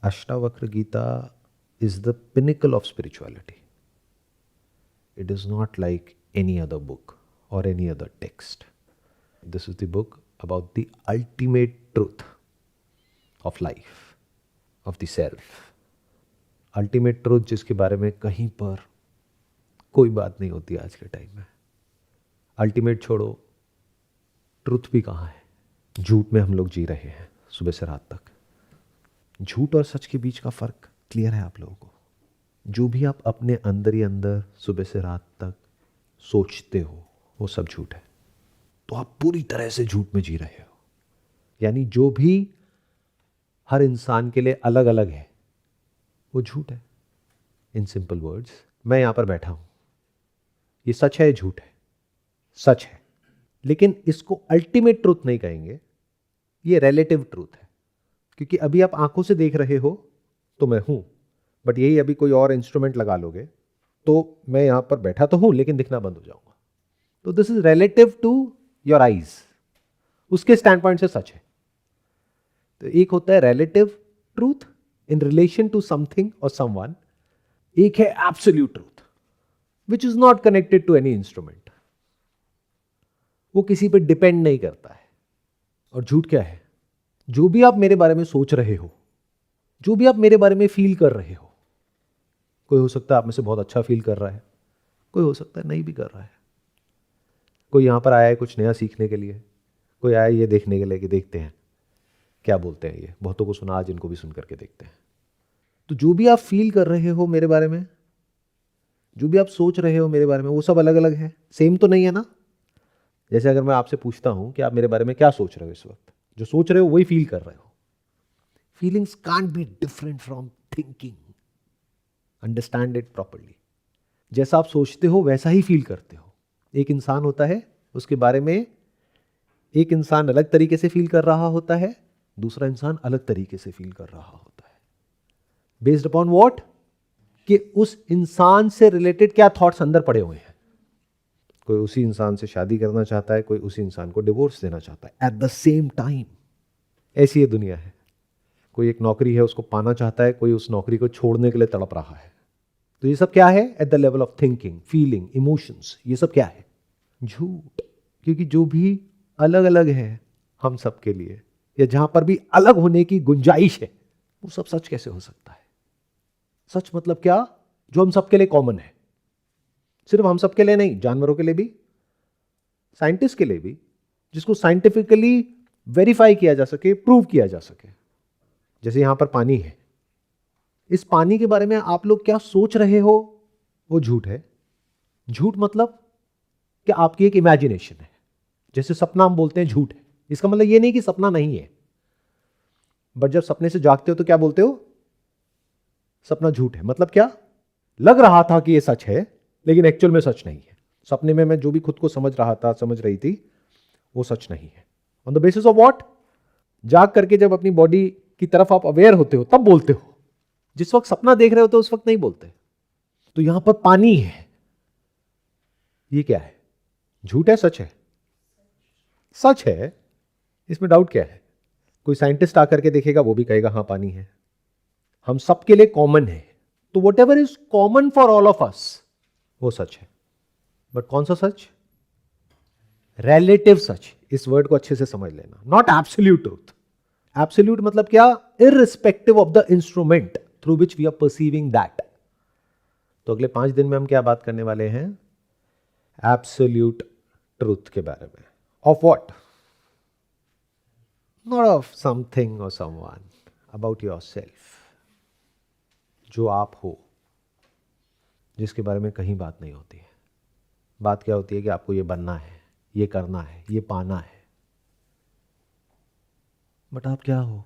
Ashtavakra Gita is the pinnacle of spirituality. It is not like any other book or any other text. This is the book about the ultimate truth of life, of the self. Ultimate truth जिसके बारे में कहीं पर कोई बात नहीं होती आज के टाइम में. अल्टीमेट छोड़ो, ट्रूथ भी कहाँ है. झूठ में हम लोग जी रहे हैं सुबह से रात तक. झूठ और सच के बीच का फर्क क्लियर है आप लोगों को. जो भी आप अपने अंदर ही अंदर सुबह से रात तक सोचते हो वो सब झूठ है. तो आप पूरी तरह से झूठ में जी रहे हो. यानी जो भी हर इंसान के लिए अलग अलग है वो झूठ है. इन सिंपल वर्ड्स, मैं यहां पर बैठा हूं, ये सच है, झूठ है. सच है, लेकिन इसको अल्टीमेट ट्रूथ नहीं कहेंगे, ये रिलेटिव ट्रूथ है. क्योंकि अभी आप आंखों से देख रहे हो तो मैं हूं, बट यही अभी कोई और इंस्ट्रूमेंट लगा लोगे तो मैं यहां पर बैठा तो हूं लेकिन दिखना बंद हो जाऊंगा. तो this is relative to your eyes. उसके स्टैंड पॉइंट से सच है. तो एक होता है relative truth in relation to something और समवन. एक है absolute truth which is not connected to any instrument. वो किसी पे डिपेंड नहीं करता है. और झूठ क्या है? जो भी आप मेरे बारे में सोच रहे हो, जो भी आप मेरे बारे में फील कर रहे हो, कोई हो सकता है आप में से बहुत अच्छा फील कर रहा है, कोई हो सकता है नहीं भी कर रहा है. कोई यहां पर आया है कुछ नया सीखने के लिए, कोई आया है ये देखने के लिए कि देखते हैं क्या बोलते हैं ये. बहुतों को सुना, आज इनको भी सुन करके देखते हैं. तो जो भी आप फील कर रहे हो मेरे बारे में, जो भी आप सोच रहे हो मेरे बारे में, वो सब अलग अलग है. सेम तो नहीं है ना. जैसे अगर मैं आपसे पूछता हूं कि आप मेरे बारे में क्या सोच रहे हो इस वक्त, जो सोच रहे हो वही फील कर रहे हो. Feelings can't be different from thinking. Understand it properly. जैसा आप सोचते हो वैसा ही फील करते हो. एक इंसान होता है, उसके बारे में एक इंसान अलग तरीके से फील कर रहा होता है, दूसरा इंसान अलग तरीके से फील कर रहा होता है. Based upon what? कि उस इंसान से रिलेटेड क्या थॉट्स अंदर पड़े हुए हैं. कोई उसी इंसान से शादी करना चाहता है, कोई उसी इंसान को डिवोर्स देना चाहता है एट द सेम टाइम. ऐसी ये दुनिया है. कोई एक नौकरी है उसको पाना चाहता है, कोई उस नौकरी को छोड़ने के लिए तड़प रहा है. तो ये सब क्या है? Eight the level of thinking, feeling, emotions. ये सब क्या है? झूठ. क्योंकि जो भी अलग अलग है हम सब के लिए, या जहां पर भी अलग होने की गुंजाइश है, वो सब सच कैसे हो सकता है? सच मतलब क्या? जो हम सबके लिए कॉमन है. सिर्फ हम सबके लिए नहीं, जानवरों के लिए भी, साइंटिस्ट के लिए भी, जिसको साइंटिफिकली वेरीफाई किया जा सके, प्रूव किया जा सके. जैसे यहां पर पानी है. इस पानी के बारे में आप लोग क्या सोच रहे हो वो झूठ है. झूठ मतलब कि आपकी एक इमेजिनेशन है. जैसे सपना हम बोलते हैं झूठ है. इसका मतलब ये नहीं कि सपना नहीं है, बट जब सपने से जागते हो तो क्या बोलते हो? सपना झूठ है. मतलब क्या? लग रहा था कि ये सच है लेकिन एक्चुअल में सच नहीं है. सपने में मैं जो भी खुद को समझ रहा था, समझ रही थी, वो सच नहीं है. On the basis of what? जाग करके जब अपनी बॉडी की तरफ आप अवेयर होते हो तब बोलते हो. जिस वक्त सपना देख रहे होते हो उस वक्त नहीं बोलते. तो यहां पर पानी है, ये क्या है? झूठ है, सच है? सच है. इसमें डाउट क्या है? कोई साइंटिस्ट आकर के देखेगा वो भी कहेगा हां पानी है. हम सबके लिए कॉमन है. तो what ever is common for all of us वो सच है. बट कौन सा सच? रिलेटिव सच. इस वर्ड को अच्छे से समझ लेना. Not absolute truth. एब्सोल्यूट मतलब क्या? Irrespective of the instrument through which we are perceiving that. तो अगले 5 दिन में हम क्या बात करने वाले हैं? एब्सोल्यूट ट्रूथ के बारे में. Of what? Not of something और समवन, अबाउट योरसेल्फ. जो आप हो, जिसके बारे में कहीं बात नहीं होती है. बात क्या होती है कि आपको ये बनना है, ये करना है, ये पाना है. बट आप क्या हो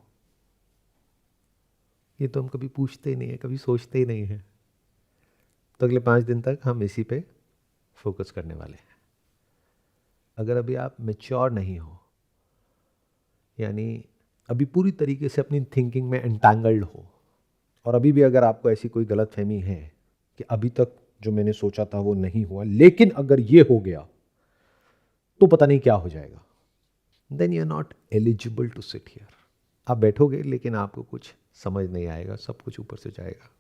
ये तो हम कभी पूछते ही नहीं है, कभी सोचते ही नहीं है. तो अगले 5 दिन तक हम इसी पे फोकस करने वाले हैं. अगर अभी आप मैच्योर नहीं हो, यानी अभी पूरी तरीके से अपनी थिंकिंग में एंटैंगल्ड हो, और अभी भी अगर आपको ऐसी कोई गलतफहमी है कि अभी तक जो मैंने सोचा था वो नहीं हुआ, लेकिन अगर ये हो गया तो पता नहीं क्या हो जाएगा, then you are not eligible to sit here. आप बैठोगे लेकिन आपको कुछ समझ नहीं आएगा, सब कुछ ऊपर से जाएगा।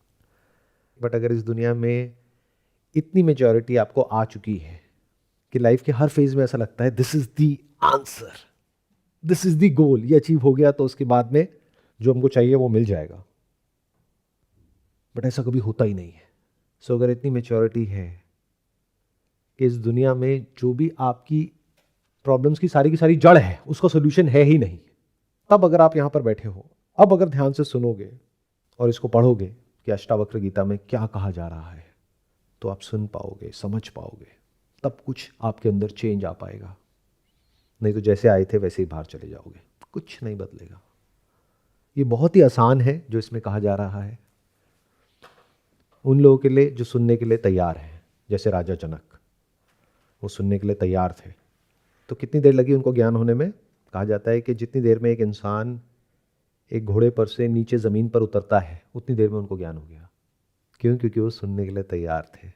बट अगर इस दुनिया में इतनी मेच्योरिटी आपको आ चुकी है कि लाइफ के हर फेज में ऐसा लगता है this is the answer, this is the goal, ये अचीव हो गया तो उसके बाद में जो हमको चाहिए वो मिल जाएगा, बट ऐसा कभी होता ही नहीं है। सो अगर इतनी मेच्योरिटी है कि इस दुनिया में जो भी आपकी प्रॉब्लम्स की सारी जड़ है उसका सोल्यूशन है ही नहीं, तब अगर आप यहाँ पर बैठे हो, अब अगर ध्यान से सुनोगे और इसको पढ़ोगे कि अष्टावक्र गीता में क्या कहा जा रहा है, तो आप सुन पाओगे, समझ पाओगे, तब कुछ आपके अंदर चेंज आ पाएगा। नहीं तो जैसे आए थे वैसे ही बाहर चले जाओगे, कुछ नहीं बदलेगा। ये बहुत ही आसान है जो इसमें कहा जा रहा है उन लोगों के लिए जो सुनने के लिए तैयार हैं। जैसे राजा जनक, वो सुनने के लिए तैयार थे, तो कितनी देर लगी उनको ज्ञान होने में? कहा जाता है कि जितनी देर में एक इंसान एक घोड़े पर से नीचे ज़मीन पर उतरता है उतनी देर में उनको ज्ञान हो गया। क्यों? क्योंकि वो सुनने के लिए तैयार थे।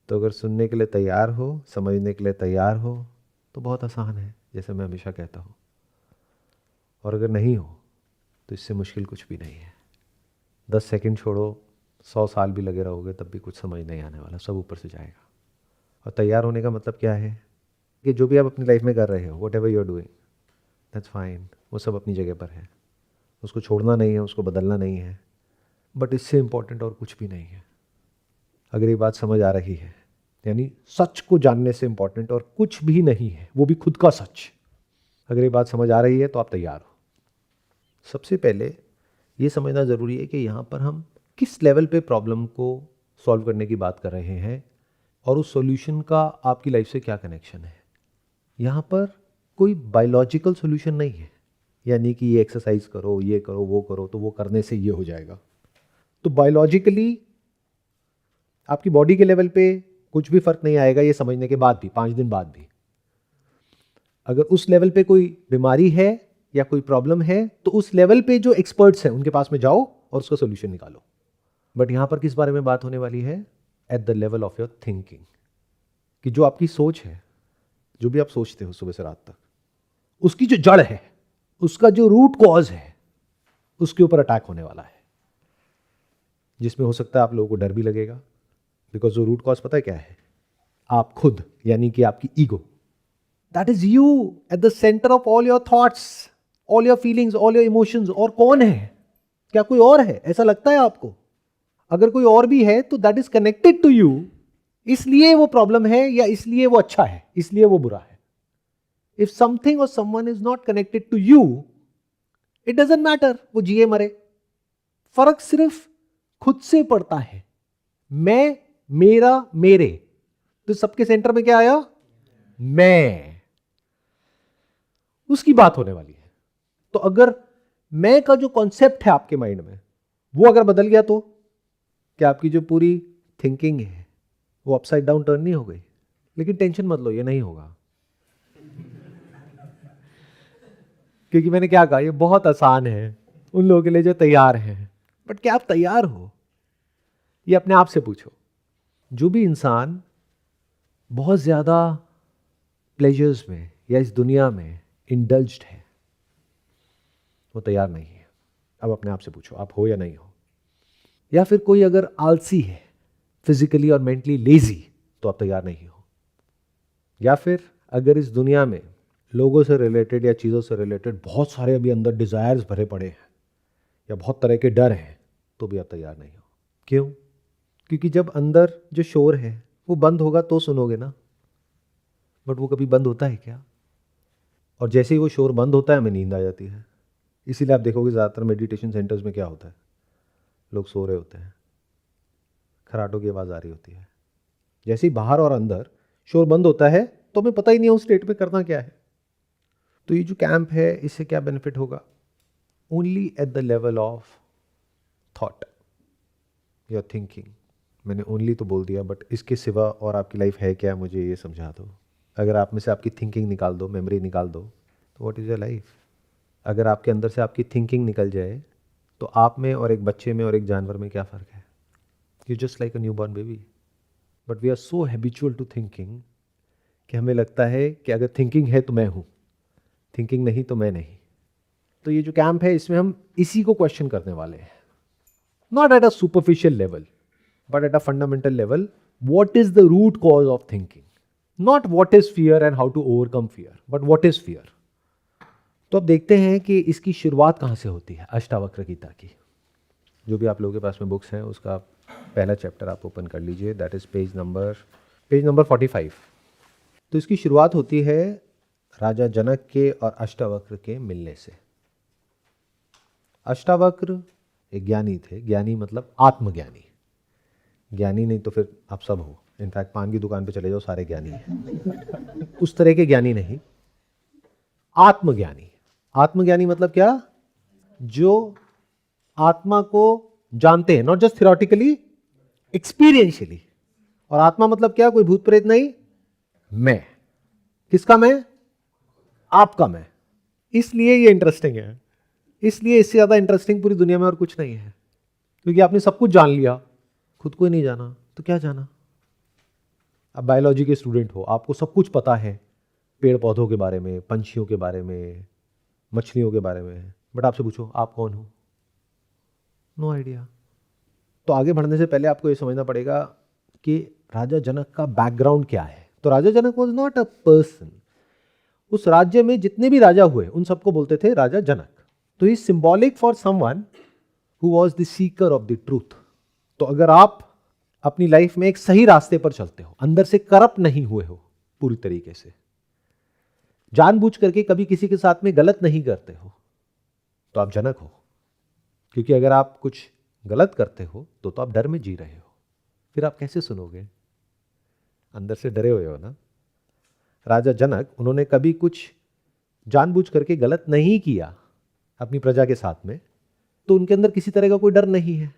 तो अगर सुनने के लिए तैयार हो, समझने के लिए तैयार हो, तो बहुत आसान है, जैसे मैं हमेशा कहता हूँ। और अगर नहीं हो तो इससे मुश्किल कुछ भी नहीं है। 10 सेकंड छोड़ो, 100 साल भी लगे रहोगे तब भी कुछ समझ नहीं आने वाला, सब ऊपर से जाएगा। और तैयार होने का मतलब क्या है कि जो भी आप अपनी लाइफ में कर रहे हो, whatever you are doing, that's fine, वो सब अपनी जगह पर है, उसको छोड़ना नहीं है, उसको बदलना नहीं है, बट इससे इम्पोर्टेंट और कुछ भी नहीं है। अगर ये बात समझ आ रही है, यानी सच को जानने से इम्पोर्टेंट और कुछ भी नहीं है, वो भी खुद का सच। अगर ये बात समझ आ रही है तो आप तैयार हो। सबसे पहले ये समझना ज़रूरी है कि यहाँ पर हम किस लेवल पे प्रॉब्लम को सॉल्व करने की बात कर रहे हैं और उस सॉल्यूशन का आपकी लाइफ से क्या कनेक्शन है। यहाँ पर कोई बायोलॉजिकल सॉल्यूशन नहीं है, यानी कि ये एक्सरसाइज करो, ये करो, वो करो, तो वो करने से ये हो जाएगा। तो बायोलॉजिकली आपकी बॉडी के लेवल पे कुछ भी फर्क नहीं आएगा ये समझने के बाद भी, 5 दिन बाद भी। अगर उस लेवल पे कोई बीमारी है या कोई प्रॉब्लम है तो उस लेवल पे जो एक्सपर्ट्स हैं उनके पास में जाओ और उसका सोल्यूशन निकालो। बट यहां पर किस बारे में बात होने वाली है? Eight the level of your thinking, कि जो आपकी सोच है, जो भी आप सोचते हो सुबह से रात तक, उसकी जो जड़ है, उसका जो रूट कॉज है, उसके ऊपर अटैक होने वाला है। जिसमें हो सकता है आप लोगों को डर भी लगेगा, बिकॉज जो रूट कॉज पता है क्या है? आप खुद, यानी कि आपकी ego. That is you at the centre of all your thoughts, all your feelings, all your emotions. और कौन है? क्या कोई और है? ऐसा लगता है आपको? अगर कोई और भी है तो that is connected to you, इसलिए वो प्रॉब्लम है या इसलिए वो अच्छा है, इसलिए वो बुरा है। इफ समथिंग और someone is not connected to you, it doesn't matter वो जिए मरे। फर्क सिर्फ खुद से पड़ता है। मैं, मेरा, मेरे। तो सबके सेंटर में क्या आया? मैं। उसकी बात होने वाली है। तो अगर मैं का जो कॉन्सेप्ट है आपके माइंड में वो अगर बदल गया तो क्या आपकी जो पूरी थिंकिंग है वो अपसाइड डाउन टर्न नहीं हो गई? लेकिन टेंशन मत लो, ये नहीं होगा। क्योंकि मैंने क्या कहा, ये बहुत आसान है उन लोगों के लिए जो तैयार हैं। बट क्या आप तैयार हो? ये अपने आप से पूछो। जो भी इंसान बहुत ज्यादा प्लेजर्स में या इस दुनिया में इंडल्ज्ड है, वो तैयार नहीं है। अब अपने आप से पूछो, आप हो या नहीं हो? या फिर कोई अगर आलसी है, फिजिकली और मेंटली लेजी, तो आप तैयार नहीं हो। या फिर अगर इस दुनिया में लोगों से रिलेटेड या चीज़ों से रिलेटेड बहुत सारे अभी अंदर डिज़ायर्स भरे पड़े हैं या बहुत तरह के डर हैं, तो भी आप तैयार नहीं हो। क्यों? क्योंकि जब अंदर जो शोर है वो बंद होगा तो सुनोगे ना, बट वो कभी बंद होता है क्या? और जैसे ही वो शोर बंद होता है हमें नींद आ जाती है। इसीलिए आप देखोगे ज़्यादातर मेडिटेशन सेंटर्स में क्या होता है, लोग सो रहे होते हैं, खराटों की आवाज़ आ रही होती है। जैसे ही बाहर और अंदर शोर बंद होता है तो हमें पता ही नहीं है उस स्टेट में करना क्या है। तो ये जो कैंप है, इससे क्या बेनिफिट होगा? Only eight the level of thought, your thinking. मैंने ओनली तो बोल दिया, बट इसके सिवा और आपकी लाइफ है क्या, मुझे ये समझा दो। अगर आप में से आपकी थिंकिंग निकाल दो, मेमोरी निकाल दो, तो व्हाट इज़ योर लाइफ? अगर आपके अंदर से आपकी थिंकिंग निकल जाए तो आप में और एक बच्चे में और एक जानवर में क्या फ़र्क है? You just like a new born baby. But we are so habitual to thinking कि हमें लगता है कि अगर थिंकिंग है तो मैं हूँ, थिंकिंग नहीं तो मैं नहीं। तो ये जो कैंप है इसमें हम इसी को क्वेश्चन करने वाले हैं, not at a superficial level but at a fundamental level. What is the root cause of thinking, not what is fear and how to overcome fear, but what is fear. तो अब देखते हैं कि इसकी शुरुआत कहाँ से होती है अष्टावक्र गीता की. जो भी आप लोगों के पास में बुक्स हैं उसका पहला चैप्टर आप ओपन कर लीजिए, दैट इज पेज नंबर 45. तो इसकी शुरुआत होती है राजा जनक के और अष्टावक्र के मिलने से. अष्टावक्र एक ज्ञानी थे, ज्ञानी मतलब आत्मज्ञानी, ज्ञानी नहीं तो फिर आप सब हो, इनफैक्ट पान की दुकान पे चले जाओ सारे ज्ञानी हैं. उस तरह के ज्ञानी नहीं, आत्मज्ञानी. आत्मज्ञानी मतलब क्या, जो आत्मा को जानते हैं, नॉट जस्ट थियोरेटिकली, एक्सपीरियंशियली. और आत्मा मतलब क्या, कोई भूत प्रेत नहीं, मैं. किसका मैं, आपका मैं. इसलिए ये इंटरेस्टिंग है, इसलिए इससे ज्यादा इंटरेस्टिंग पूरी दुनिया में और कुछ नहीं है. क्योंकि आपने सब कुछ जान लिया, खुद को ही नहीं जाना तो क्या जाना. अब बायोलॉजी के स्टूडेंट हो, आपको सब कुछ पता है पेड़ पौधों के बारे में, पंछियों के बारे में, मछलियों के बारे में, बट आपसे पूछो आप कौन हो, नो आइडिया. तो आगे बढ़ने से पहले आपको ये समझना पड़ेगा कि राजा जनक का बैकग्राउंड क्या है. तो राजा जनक वॉज नॉट अ पर्सन. उस राज्य में जितने भी राजा हुए उन सबको बोलते थे राजा जनक. तो ही symbolic for someone who was the seeker of the truth. तो अगर आप अपनी लाइफ में एक सही रास्ते पर चलते हो, अंदर से करप्ट नहीं हुए हो पूरी तरीके से, जानबूझ करके कभी किसी के साथ में गलत नहीं करते हो, तो आप जनक हो. क्योंकि अगर आप कुछ गलत करते हो तो आप डर में जी रहे हो, फिर आप कैसे सुनोगे, अंदर से डरे हुए हो ना. राजा जनक, उन्होंने कभी कुछ जानबूझ करके गलत नहीं किया अपनी प्रजा के साथ में, तो उनके अंदर किसी तरह का कोई डर नहीं है.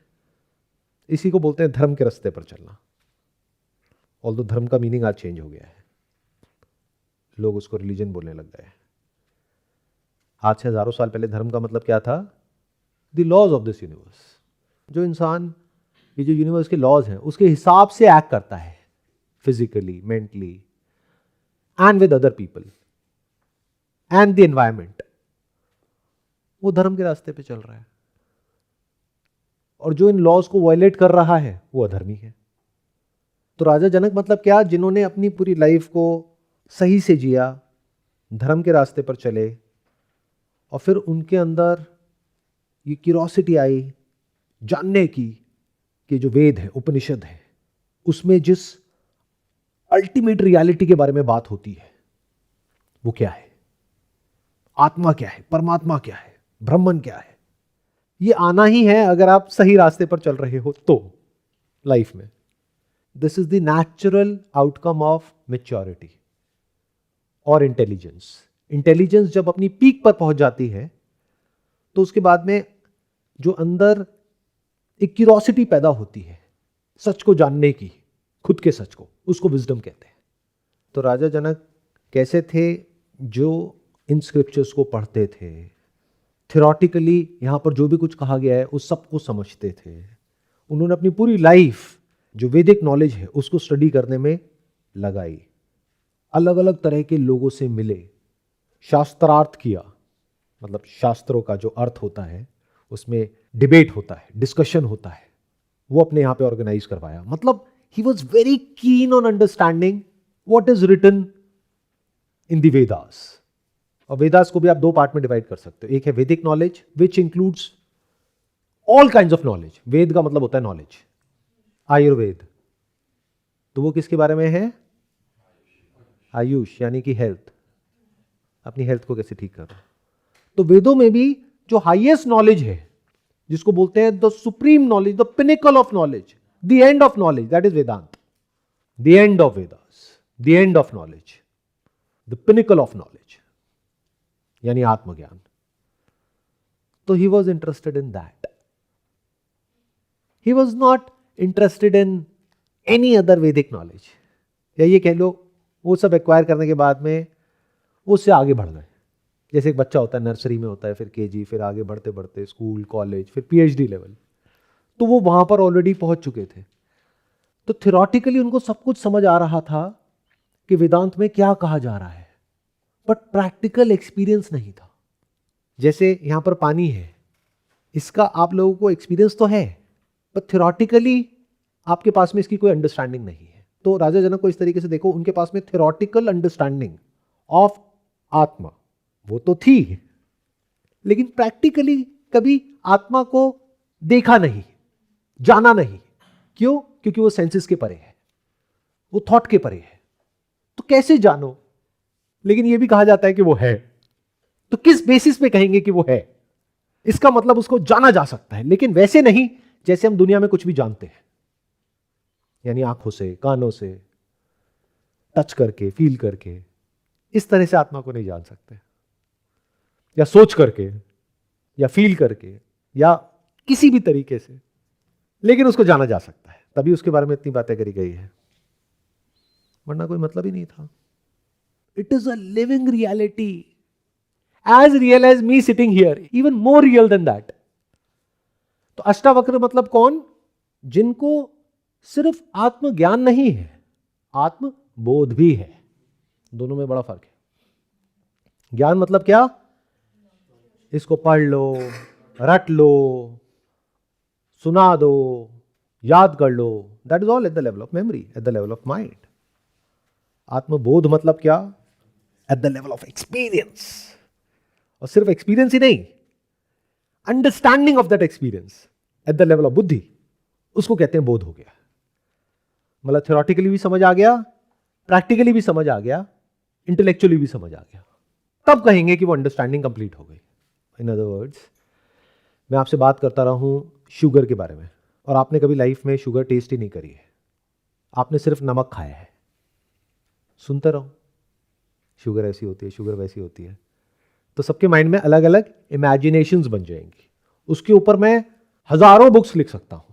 इसी को बोलते हैं धर्म के रास्ते पर चलना. ऑल्दो धर्म का मीनिंग आज चेंज हो गया है, लोग उसको रिलीजन बोलने लग गए हैं. आज से हजारों साल पहले धर्म का मतलब क्या था, the laws of this universe. जो इंसान ये जो यूनिवर्स के लॉज हैं उसके हिसाब से एक्ट करता है, physically, mentally and with other people and the environment, वो धर्म के रास्ते पे चल रहा है. और जो इन लॉज को वायलेट कर रहा है वो अधर्मी है. तो राजा जनक मतलब क्या, जिन्होंने अपनी पूरी लाइफ को सही से जिया, धर्म के रास्ते पर चले, और फिर उनके अंदर ये क्यूरोसिटी आई जानने की कि जो वेद है, उपनिषद है, उसमें जिस अल्टीमेट रियलिटी के बारे में बात होती है वो क्या है, आत्मा क्या है, परमात्मा क्या है, ब्रह्मन क्या है. ये आना ही है अगर आप सही रास्ते पर चल रहे हो तो लाइफ में. This is the natural outcome of maturity और इंटेलिजेंस. इंटेलिजेंस जब अपनी पीक पर पहुंच जाती है तो उसके बाद में जो अंदर एक क्यूरोसिटी पैदा होती है सच को जानने की, खुद के सच को, उसको विजडम कहते हैं. तो राजा जनक कैसे थे, जो इन स्क्रिप्चर्स को पढ़ते थे, थियोरेटिकली यहां पर जो भी कुछ कहा गया है उस सबको समझते थे. उन्होंने अपनी पूरी लाइफ जो वैदिक नॉलेज है उसको स्टडी करने में लगाई, अलग अलग तरह के लोगों से मिले, शास्त्रार्थ किया. मतलब शास्त्रों का जो अर्थ होता है उसमें डिबेट होता है, डिस्कशन होता है, वो अपने यहां पे ऑर्गेनाइज करवाया. मतलब he was very keen on understanding what is written in the Vedas. और वेदास को भी आप दो पार्ट में डिवाइड कर सकते हो. एक है Vedic knowledge which includes all kinds of knowledge. Veda का मतलब होता है नॉलेज. आयुर्वेद तो वो किसके बारे में है, आयुष यानी कि हेल्थ, अपनी हेल्थ को कैसे ठीक करो. तो वेदों में भी जो हाईएस्ट नॉलेज है, जिसको बोलते हैं the supreme knowledge, the pinnacle of knowledge, the end of knowledge, that is Vedanta. The end of Vedas, the end of knowledge, the pinnacle of knowledge यानी आत्मज्ञान. तो he was interested in that. He was not interested in any other Vedic knowledge. या ये कह लो वो सब acquire करने के बाद में उससे आगे बढ़ गए. जैसे एक बच्चा होता है, नर्सरी में होता है, फिर केजी, फिर आगे बढ़ते बढ़ते स्कूल, कॉलेज, फिर पीएचडी लेवल, तो वो वहां पर ऑलरेडी पहुंच चुके थे. तो थियोरेटिकली उनको सब कुछ समझ आ रहा था कि वेदांत में क्या कहा जा रहा है, बट प्रैक्टिकल एक्सपीरियंस नहीं था. जैसे यहां पर पानी है, इसका आप लोगों को एक्सपीरियंस तो है, पर थ्योरेटिकली आपके पास में इसकी कोई अंडरस्टैंडिंग नहीं है। तो राजा जनक को इस तरीके से देखो, उनके पास में थ्योरेटिकल अंडरस्टैंडिंग ऑफ आत्मा वो तो थी, लेकिन प्रैक्टिकली कभी आत्मा को देखा नहीं, जाना नहीं। क्यों? क्योंकि वो सेंसेस के परे है, वो थॉट के परे है। तो कैसे जानो? लेकिन ये भी कहा जाता है कि वो है, तो किस बेसिस पे कहेंगे कि वो है? इसका मतलब उसको जाना जा सकता है, लेकिन वैसे नहीं जैसे हम दुनिया में कुछ भी जानते हैं, यानी आंखों से, कानों से, टच करके, फील करके। इस तरह से आत्मा को नहीं जान सकते, या सोच करके, या फील करके, या किसी भी तरीके से, लेकिन उसको जाना जा सकता है। तभी उसके बारे में इतनी बातें करी गई है, वरना कोई मतलब ही नहीं था। It is a living reality, as real as me sitting here, even more real than that. तो अष्टावक्र मतलब कौन? जिनको सिर्फ आत्मज्ञान नहीं है, आत्म बोध भी है। दोनों में बड़ा फर्क है। ज्ञान मतलब क्या? इसको पढ़ लो, रट लो, सुना दो, याद कर लो, that is all at the level of memory, at the level of mind. आत्मबोध मतलब क्या? At the level of experience. और सिर्फ एक्सपीरियंस ही नहीं, understanding of that experience at the level of buddhi, उसको कहते हैं बोध हो गया। मतलब थ्योरेटिकली भी समझ आ गया, प्रैक्टिकली भी समझ आ गया, इंटेलेक्चुअली भी समझ आ गया, तब कहेंगे कि वो अंडरस्टैंडिंग कंप्लीट हो गई। इन अदर वर्ड्स, मैं आपसे बात करता रहा हूं शुगर के बारे में, और आपने कभी लाइफ में शुगर टेस्ट ही नहीं करी है, आपने सिर्फ नमक खाया है। सुनते रहो, शुगर ऐसी होती है, शुगर वैसी होती है, तो सबके माइंड में अलग अलग इमेजिनेशंस बन जाएंगी। उसके ऊपर मैं हजारों बुक्स लिख सकता हूं,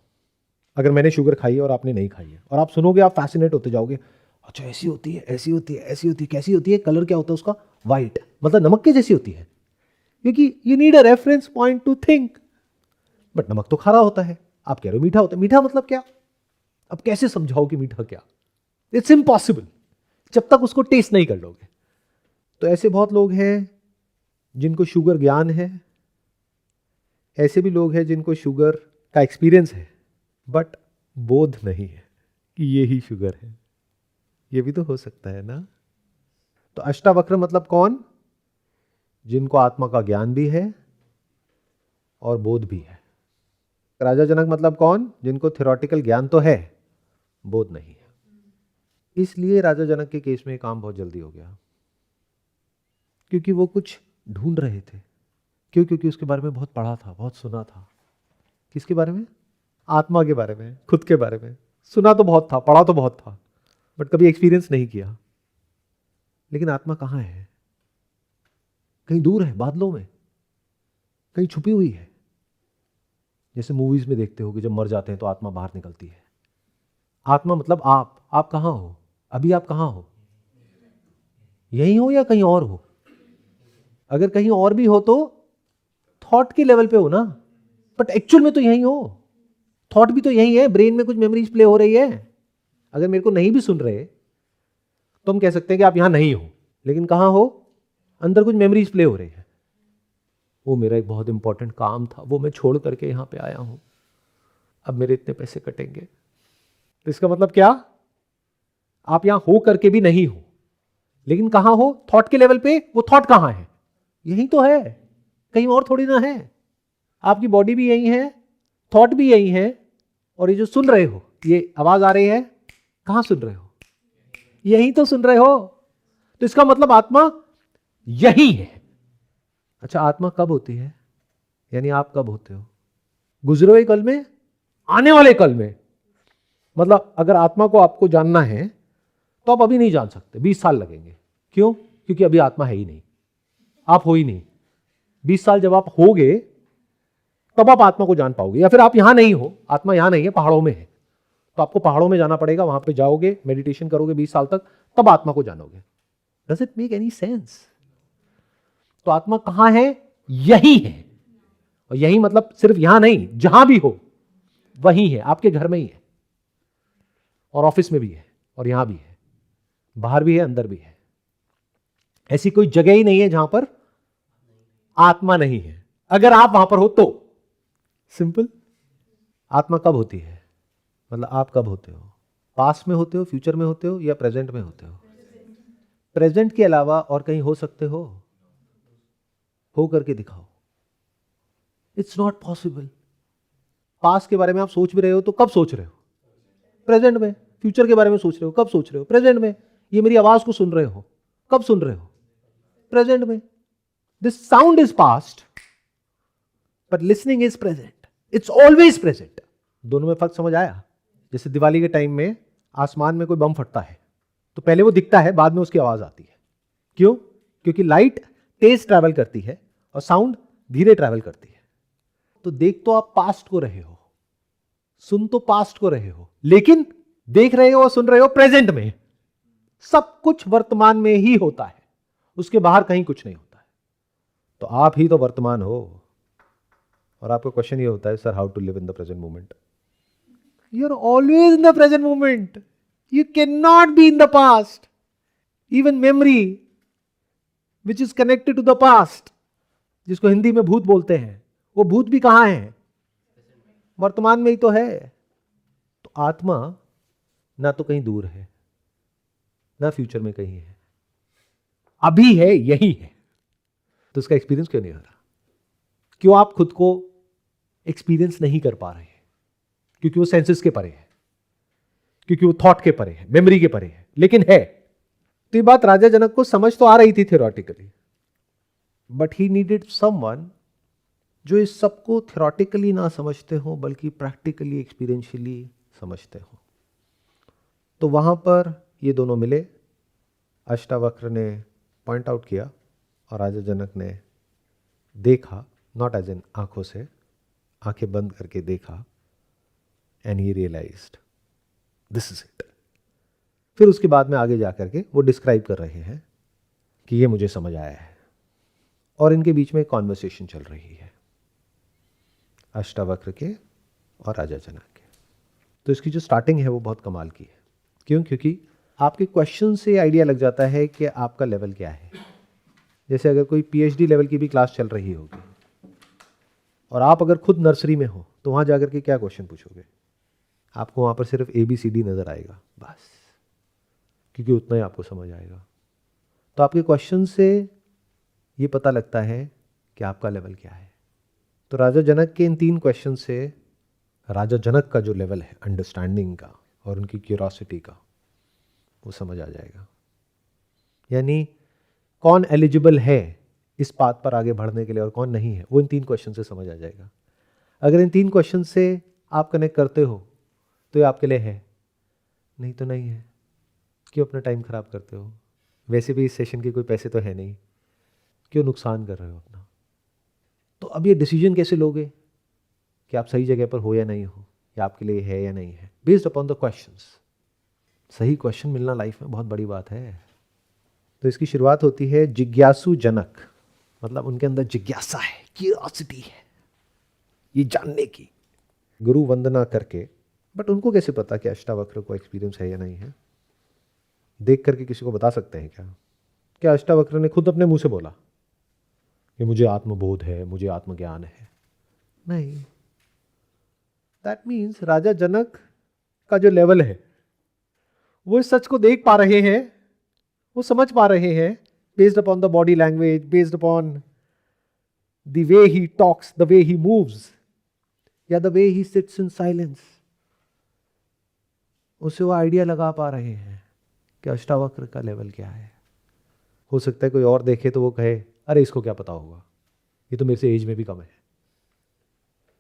अगर मैंने शुगर खाई है और आपने नहीं खाई है, और आप सुनोगे, आप फैसिनेट होते जाओगे। अच्छा, ऐसी होती है, ऐसी होती है, ऐसी होती है, कैसी होती है? कलर क्या होता है उसका? वाइट, मतलब नमक के जैसी होती है, क्योंकि you need a reference point two think. But नमक तो खारा होता है, आप कह रहे हो मीठा होता है। मीठा मतलब क्या? अब कैसे समझाओ कि मीठा क्या? इट्स इम्पॉसिबल जब तक उसको टेस्ट नहीं कर लोगे। तो ऐसे बहुत लोग हैं जिनको शुगर ज्ञान है, ऐसे भी लोग हैं जिनको शुगर का एक्सपीरियंस है, बट बोध नहीं है कि ये ही शुगर है। ये भी तो हो सकता है ना? तो अष्टावक्र मतलब कौन? जिनको आत्मा का ज्ञान भी है और बोध भी है। राजा जनक मतलब कौन? जिनको थ्योरेटिकल ज्ञान तो है, बोध नहीं है। इसलिए राजा जनक के केस में काम बहुत जल्दी हो गया, क्योंकि वो कुछ ढूंढ रहे थे। क्यों? क्योंकि उसके बारे में बहुत पढ़ा था, बहुत सुना था। किसके बारे में? आत्मा के बारे में, खुद के बारे में। सुना तो बहुत था, पढ़ा तो बहुत था, बट कभी एक्सपीरियंस नहीं किया। लेकिन आत्मा कहाँ है? कहीं दूर है, बादलों में, कहीं छुपी हुई है। जैसे मूवीज में देखते हो कि जब मर जाते हैं तो आत्मा बाहर निकलती है। आत्मा मतलब आप कहाँ हो? अभी आप कहाँ हो? यहीं हो या कहीं और हो? अगर कहीं और भी हो तो थॉट के लेवल पे हो ना, बट एक्चुअल में तो यहीं हो। थॉट भी तो यही है, ब्रेन में कुछ मेमोरीज प्ले हो रही है। अगर मेरे को नहीं भी सुन रहे तो हम कह सकते हैं कि आप यहां नहीं हो, लेकिन कहां हो? अंदर कुछ मेमोरीज प्ले हो रही है। वो मेरा एक बहुत इंपॉर्टेंट काम था, वो मैं छोड़ करके यहां पे आया हूं, अब मेरे इतने पैसे कटेंगे। तो इसका मतलब क्या? आप यहां हो करके भी नहीं हो, लेकिन कहां हो? थॉट के लेवल पे। वो थॉट कहां है? यही तो है, कहीं और थोड़ी ना है। आपकी बॉडी भी यही है, थॉट भी यही है, और ये जो सुन रहे हो, ये आवाज आ रही है, कहां सुन रहे हो? यही तो सुन रहे हो। तो इसका मतलब आत्मा यही है। अच्छा, आत्मा कब होती है? यानी आप कब होते हो? गुजरे हुए कल में, आने वाले कल में। मतलब अगर आत्मा को आपको जानना है तो आप अभी नहीं जान सकते, 20 साल लगेंगे। क्यों? क्योंकि अभी आत्मा है ही नहीं, आप हो ही नहीं। 20 साल जब आप होगे तब आप आत्मा को जान पाओगे, या फिर आप यहां नहीं हो, आत्मा यहां नहीं है, पहाड़ों में है, तो आपको पहाड़ों में जाना पड़ेगा, वहां पे जाओगे, मेडिटेशन करोगे 20 साल तक, तब आत्मा को जानोगे। Does it make any sense? तो आत्मा कहां है? यही है। और यही मतलब सिर्फ यहां नहीं, जहां भी हो वही है, आपके घर में ही है, और ऑफिस में भी है, और यहां भी है, बाहर भी है, अंदर भी है। ऐसी कोई जगह ही नहीं है जहां पर आत्मा नहीं है। अगर आप वहां पर हो तो सिंपल। आत्मा कब होती है, मतलब आप कब होते हो? पास्ट में होते हो, फ्यूचर में होते हो, या प्रेजेंट में होते हो? प्रेजेंट के अलावा और कहीं हो सकते हो करके दिखाओ। It's not possible. पास्ट के बारे में आप सोच भी रहे हो तो कब सोच रहे हो? प्रेजेंट में। फ्यूचर के बारे में सोच रहे हो, कब सोच रहे हो? प्रेजेंट में। ये मेरी आवाज को सुन रहे हो, कब सुन रहे हो? प्रेजेंट में। This sound is past but listening is present. It's always present. दोनों में फर्क समझ आया? जैसे दिवाली के टाइम में आसमान में कोई बम फटता है तो पहले वो दिखता है, बाद में उसकी आवाज आती है। क्यों? क्योंकि लाइट तेज ट्रैवल करती है और साउंड धीरे ट्रैवल करती है। तो देख तो आप पास्ट को रहे हो, सुन तो पास्ट को रहे हो, लेकिन देख रहे हो और सुन रहे हो प्रेजेंट में। सब कुछ वर्तमान में ही होता है, उसके बाहर कहीं कुछ नहीं होता है। तो आप ही तो वर्तमान हो। और आपका क्वेश्चन ये होता है, sir how to live in the present moment? You are always in the present moment. You can not be in the past. Even memory which is connected to the past, जिसको हिंदी में भूत बोलते हैं, वो भूत भी कहां है? वर्तमान में ही तो है। तो आत्मा ना तो कहीं दूर है, ना फ्यूचर में कहीं है, अभी है, यही है। तो उसका एक्सपीरियंस क्यों नहीं हो रहा? क्यों आप खुद को एक्सपीरियंस नहीं कर पा रहे हैं? क्योंकि वो सेंसेस के परे है, क्योंकि वो थॉट के परे है, मेमोरी के परे है, लेकिन है। तो ये बात राजा जनक को समझ तो आ रही थी theoretically, but he needed someone जो इस सबको थ्योरेटिकली ना समझते हो बल्कि प्रैक्टिकली एक्सपीरियंशियली समझते हो। तो वहां पर ये दोनों मिले। अष्टावक्र ने पॉइंट आउट किया और राजा जनक ने देखा, नॉट एज इन आंखों से, आंखें बंद करके देखा, and he realised this is it. फिर उसके बाद में आगे जाकर के वो डिस्क्राइब कर रहे हैं कि ये मुझे समझ आया है, और इनके बीच में एक कॉन्वर्सेशन चल रही है अष्टावक्र के और राजा जनक के। तो इसकी जो स्टार्टिंग है वो बहुत कमाल की है। क्यों? क्योंकि आपके क्वेश्चन से आइडिया लग जाता है कि आपका लेवल क्या है। जैसे अगर कोई पीएचडी लेवल की भी क्लास चल रही होगी और आप अगर खुद नर्सरी में हो तो वहां जाकर के क्या क्वेश्चन पूछोगे? आपको वहां पर सिर्फ ABCD नजर आएगा बस, क्योंकि उतना ही आपको समझ आएगा। तो आपके क्वेश्चन से ये पता लगता है कि आपका लेवल क्या है। तो राजा जनक के इन 3 क्वेश्चन से राजा जनक का जो लेवल है अंडरस्टैंडिंग का और उनकी क्यूरियोसिटी का, वो समझ आ जाएगा। यानी कौन एलिजिबल है इस पाथ पर आगे बढ़ने के लिए और कौन नहीं है, वो इन 3 क्वेश्चन से समझ आ जाएगा। अगर इन 3 क्वेश्चन से आप कनेक्ट करते हो तो ये आपके लिए है, नहीं तो नहीं है। क्यों अपना टाइम खराब करते हो? वैसे भी इस सेशन के कोई पैसे तो है नहीं, क्यों नुकसान कर रहे हो अपना? तो अब ये डिसीजन कैसे लोगे कि आप सही जगह पर हो या नहीं हो, या आपके लिए है या नहीं है? Based upon the questions. सही क्वेश्चन मिलना लाइफ में बहुत बड़ी बात है। तो इसकी शुरुआत होती है जिज्ञासु जनक, मतलब उनके अंदर जिज्ञासा है, क्यूरियोसिटी है, ये जानने की। गुरु वंदना करके, बट उनको कैसे पता कि अष्टावक्र को एक्सपीरियंस है या नहीं है? देख करके किसी को बता सकते हैं क्या? क्या अष्टावक्र ने खुद अपने मुंह से बोला कि मुझे आत्मबोध है, मुझे आत्मज्ञान है? नहीं। दैट मीन्स राजा जनक का जो लेवल है वो इस सच को देख पा रहे हैं, वो समझ पा रहे हैं, based upon the body language, based upon the way he talks, the way he moves, या the way he sits in silence. उसे वो आइडिया लगा पा रहे हैं कि अष्टावक्र का लेवल क्या है। हो सकता है कोई और देखे तो वो कहे अरे इसको क्या पता होगा, ये तो मेरे से एज में भी कम है।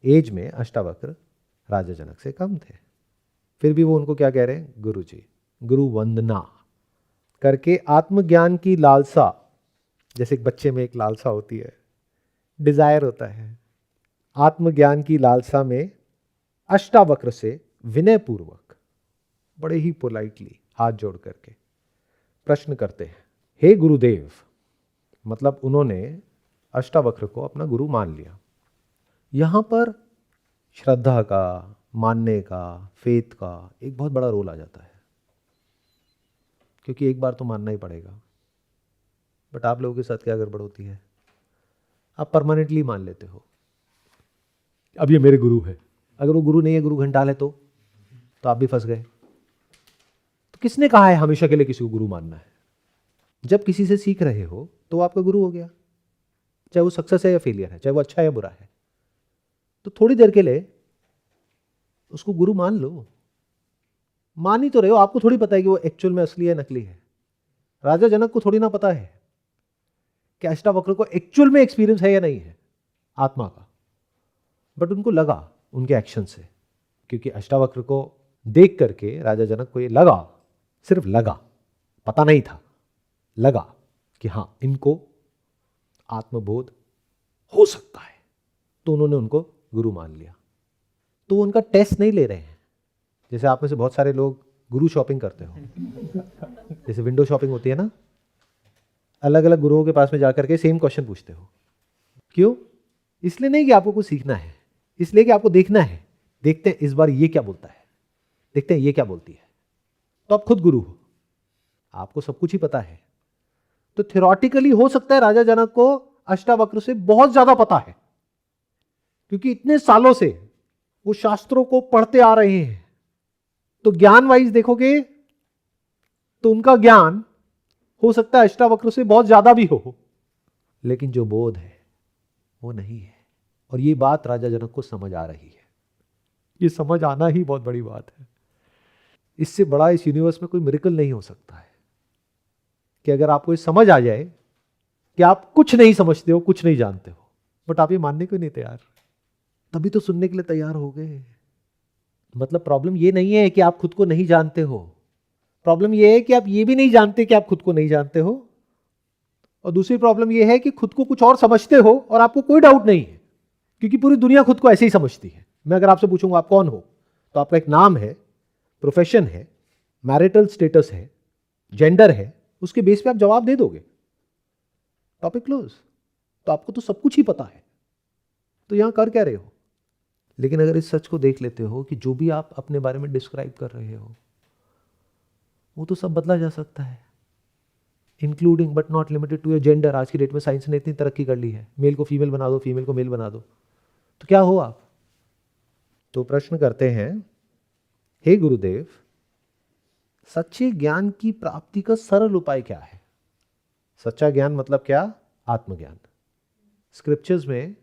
एज में अष्टावक्र राजा जनक से कम थे, फिर भी वो उनको क्या कह रहे हैं? गुरु जी, गुरु वंदना करके। आत्मज्ञान की लालसा, जैसे एक बच्चे में एक लालसा होती है, डिजायर होता है, आत्मज्ञान की लालसा में अष्टावक्र से विनय पूर्वक, बड़े ही पोलाइटली हाथ जोड़ करके प्रश्न करते हैं, हे गुरुदेव। मतलब उन्होंने अष्टावक्र को अपना गुरु मान लिया। यहां पर श्रद्धा का, मानने का, फेथ का एक बहुत बड़ा रोल आ जाता है, क्योंकि एक बार तो मानना ही पड़ेगा। बट आप लोगों के साथ क्या गड़बड़ होती है? आप परमानेंटली मान लेते हो अब ये मेरे गुरु है। अगर वो गुरु नहीं है, गुरु घंटाल है, तो आप भी फंस गए। तो किसने कहा है हमेशा के लिए किसी को गुरु मानना है? जब किसी से सीख रहे हो तो वो आपका गुरु हो गया, चाहे वो सक्सेस है या फेलियर है, चाहे वो अच्छा है या बुरा है। तो थोड़ी देर के लिए उसको गुरु मान लो। मान ही तो रहे हो, आपको थोड़ी पता है कि वो एक्चुअल में असली है नकली है। राजा जनक को थोड़ी ना पता है कि अष्टावक्र को एक्चुअल में एक्सपीरियंस है या नहीं है आत्मा का, बट उनको लगा उनके एक्शन से, क्योंकि अष्टावक्र को देख करके राजा जनक को ये लगा, सिर्फ लगा, पता नहीं था, लगा कि हां इनको आत्मबोध हो सकता है, तो उन्होंने उनको गुरु मान लिया। तो वो उनका टेस्ट नहीं ले रहे हैं। जैसे आप में से बहुत सारे लोग गुरु शॉपिंग करते हो, जैसे विंडो शॉपिंग होती है ना, अलग अलग गुरुओं के पास में जाकर के सेम क्वेश्चन पूछते हो। क्यों? इसलिए नहीं कि आपको कुछ सीखना है, इसलिए कि आपको देखना है, देखते हैं इस बार ये क्या बोलता है, देखते हैं ये क्या बोलती है। तो आप खुद गुरु हो, आपको सब कुछ ही पता है। तो थ्योरेटिकली हो सकता है राजा जनक को अष्टावक्र से बहुत ज्यादा पता है, क्योंकि इतने सालों से वो शास्त्रों को पढ़ते आ रहे हैं। तो ज्ञान वाइज देखोगे तो उनका ज्ञान हो सकता है अष्टावक्र से बहुत ज्यादा भी हो, लेकिन जो बोध है वो नहीं है। और ये बात राजा जनक को समझ आ रही है। ये समझ आना ही बहुत बड़ी बात है। इससे बड़ा इस यूनिवर्स में कोई मिरेकल नहीं हो सकता है कि अगर आपको ये समझ आ जाए कि आप कुछ नहीं समझते हो, कुछ नहीं जानते हो, बट आप ये मानने को नहीं तैयार, तभी तो सुनने के लिए तैयार हो गए। मतलब प्रॉब्लम ये नहीं है कि आप खुद को नहीं जानते हो, प्रॉब्लम ये है कि आप ये भी नहीं जानते कि आप खुद को नहीं जानते हो। और दूसरी प्रॉब्लम ये है कि खुद को कुछ और समझते हो और आपको कोई डाउट नहीं है, क्योंकि पूरी दुनिया खुद को ऐसे ही समझती है। मैं अगर आपसे पूछूंगा आप कौन हो, तो आपका एक नाम है, प्रोफेशन है, मैरिटल स्टेटस है, जेंडर है, उसके बेस पे आप जवाब दे दोगे, टॉपिक क्लोज। तो आपको तो सब कुछ ही पता है, तो यहां कर क्या रहे हो? लेकिन अगर इस सच को देख लेते हो कि जो भी आप अपने बारे में डिस्क्राइब कर रहे हो वो तो सब बदला जा सकता है, including but not limited to your gender. आज की डेट में साइंस ने इतनी तरक्की कर ली है, मेल को फीमेल बना दो, फीमेल को मेल बना दो, तो क्या हो आप? तो प्रश्न करते हैं, हे गुरुदेव, सच्चे ज्ञान की प्राप्ति का सरल उपाय क्या है? सच्चा ज्ञान मतलब क्या? आत्मज्ञान। स्क्रिप्चर्स में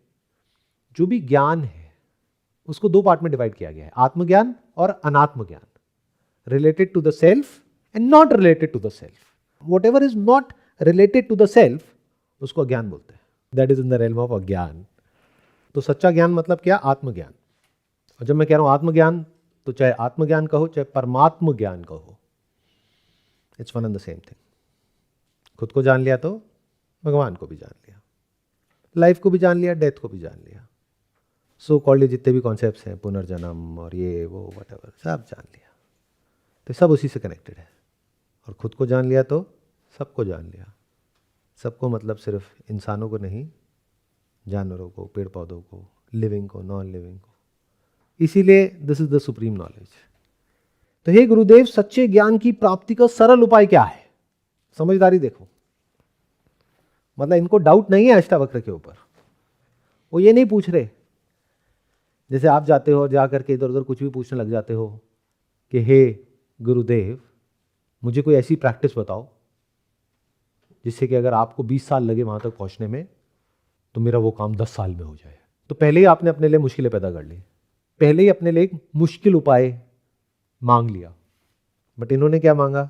जो भी ज्ञान है उसको दो पार्ट में डिवाइड किया गया है, आत्मज्ञान और अनात्म ज्ञान, related to the self and not related to the self. Whatever is not related to the self उसको अज्ञान बोलते हैं, that is in the realm of अज्ञान। तो सच्चा ज्ञान मतलब क्या? आत्मज्ञान। और जब मैं कह रहा हूं आत्मज्ञान, तो चाहे आत्मज्ञान कहो चाहे परमात्म ज्ञान कहो, it's one and the same thing. खुद को जान लिया तो भगवान को भी जान लिया, लाइफ को भी जान लिया, डेथ को भी जान लिया, सो कॉल्ड जितने भी कॉन्सेप्ट्स हैं, पुनर्जन्म और ये वो व्हाटएवर, सब जान लिया। तो सब उसी से कनेक्टेड है। और खुद को जान लिया तो सबको जान लिया। सबको मतलब सिर्फ इंसानों को नहीं, जानवरों को, पेड़ पौधों को, लिविंग को, नॉन लिविंग को। इसीलिए this is the supreme knowledge. तो हे गुरुदेव, सच्चे ज्ञान की प्राप्ति का सरल उपाय क्या है? समझदारी देखो, मतलब इनको डाउट नहीं है अष्टावक्र के ऊपर। वो ये नहीं पूछ रहे जैसे आप जाते हो जाकर के इधर उधर कुछ भी पूछने लग जाते हो कि हे गुरुदेव, मुझे कोई ऐसी प्रैक्टिस बताओ जिससे कि अगर आपको 20 साल लगे वहां तक पहुंचने में, तो मेरा वो काम 10 साल में हो जाए। तो पहले ही आपने अपने लिए मुश्किलें पैदा कर ली, पहले ही अपने लिए एक मुश्किल उपाय मांग लिया। बट इन्होंने क्या मांगा?